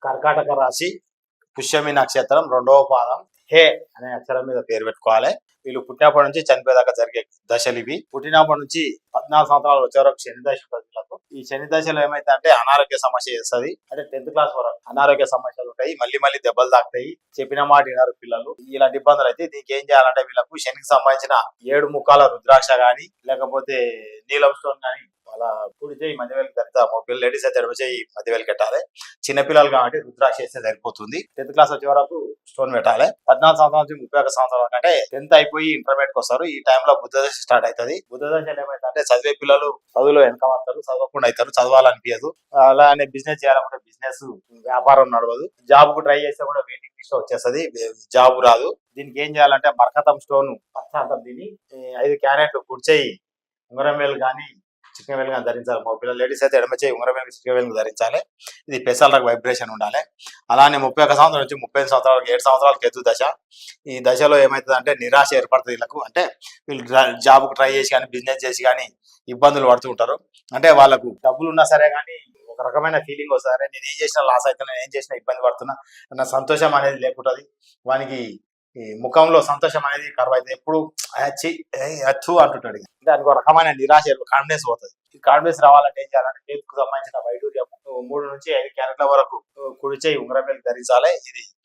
కర్కాటక రాశి, పుష్యమి నక్షత్రం, రెండవ పాదం, హే అనే అక్షరం మీద పేరు పెట్టుకోవాలి. వీళ్ళు పుట్టినప్పటి నుంచి చనిపోయేదాకా జరిగే దశలు ఇవి. పుట్టినప్పటి నుంచి 14 సంవత్సరాలు వచ్చే వరకు శని దశ ఉంటుంది వీళ్ళకు. ఈ శని దశలో ఏమైతే అంటే అనారోగ్య సమస్య చేస్తుంది. అంటే 10th క్లాస్ వరకు అనారోగ్య సమస్యలు ఉంటాయి. మళ్ళీ మళ్ళీ దెబ్బలు తాకుతాయి. చెప్పిన మాట వినరు పిల్లలు. ఇలాంటి ఇబ్బందులు అయితే దీనికి ఏం చేయాలంటే వీళ్ళకు శనికి సంబంధించిన 7 ముక్కాల రుద్రాక్ష గాని, లేకపోతే నీలం స్టోన్ గాని అలా కుడి చేయి మధ్య వేలికి ధరిద్దాము. పిల్లలు లేడీస్ అయితే ఎడమ చేయి మధ్య వేలికి పెట్టాలి. చిన్నపిల్లలు కాబట్టి రుద్రాక్ష వేస్తే సరిపోతుంది. 10th క్లాస్ వచ్చే వరకు స్టోన్ పెట్టాలి. 14 సంవత్సరాల నుంచి 31 సంవత్సరాల కంటే 10th అయిపోయి ఇంటర్మీడియట్ కి వస్తారు. ఈ టైంలో బుద్ధ దశ స్టార్ట్ అవుతుంది. బుద్ధ దశ ఏమైతే చదివే పిల్లలు చదువులో వెనక పడతారు, చదవకుండా అవుతారు, చదవాలనిపించదు. అలానే బిజినెస్ చేయాలంటే బిజినెస్, వ్యాపారం నడవదు. జాబ్ కు ట్రై చేస్తే కూడా వెయిటింగ్ లిస్ట్ వచ్చేస్తుంది, జాబ్ రాదు. దీనికి ఏం చేయాలంటే మరకతం స్టోన్ పచ్చ అంటారు దీన్ని. 5 క్యారెట్లు కుడిచేయి ఉంగరం వేలు కానీ చికెన్ వేలు కానీ ధరించాలి. మా పిల్లలు లేడీస్ అయితే ఎడమ చేయి ఉంగరం వేలు చికెన్ వేలు ధరించాలి. ఇది పెసలకు వైబ్రేషన్ ఉండాలి. అలానే 31 సంవత్సరం నుంచి 35 సంవత్సరాలకు 7 సంవత్సరాలకు ఎత్తు దశ. ఈ దశలో ఏమవుతుంది అంటే నిరాశ ఏర్పడుతుంది వీళ్ళకు. అంటే వీళ్ళు జాబ్కు ట్రై చేసి కానీ బిజినెస్ చేసి కానీ ఇబ్బందులు పడుతూ ఉంటారు. అంటే వాళ్ళకు డబ్బులు ఉన్నా సరే కానీ ఒక రకమైన ఫీలింగ్ వస్తుంది. నేను ఏం చేసినా లాస్ అవుతున్నా, నేను ఏం చేసినా ఇబ్బంది పడుతున్నా అన్న సంతోషం అనేది లేకుంటుంది. వానికి ఈ ముఖంలో సంతోషం అనేది కరువు అయితే ఎప్పుడు అచ్చు అంటుంటాడు. దానికి ఒక రకమైన నిరాశ, కాన్ఫిడెన్స్ పోతుంది. ఈ కాన్ఫిడెన్స్ రావాలంటే ఏం చేయాలంటే చేతికి సంబంధించిన వైడూర్యం 3 నుంచి 5 క్యారెట్ల వరకు కుడి చేయి ఉంగరం వేలు ధరించాలి. ఇది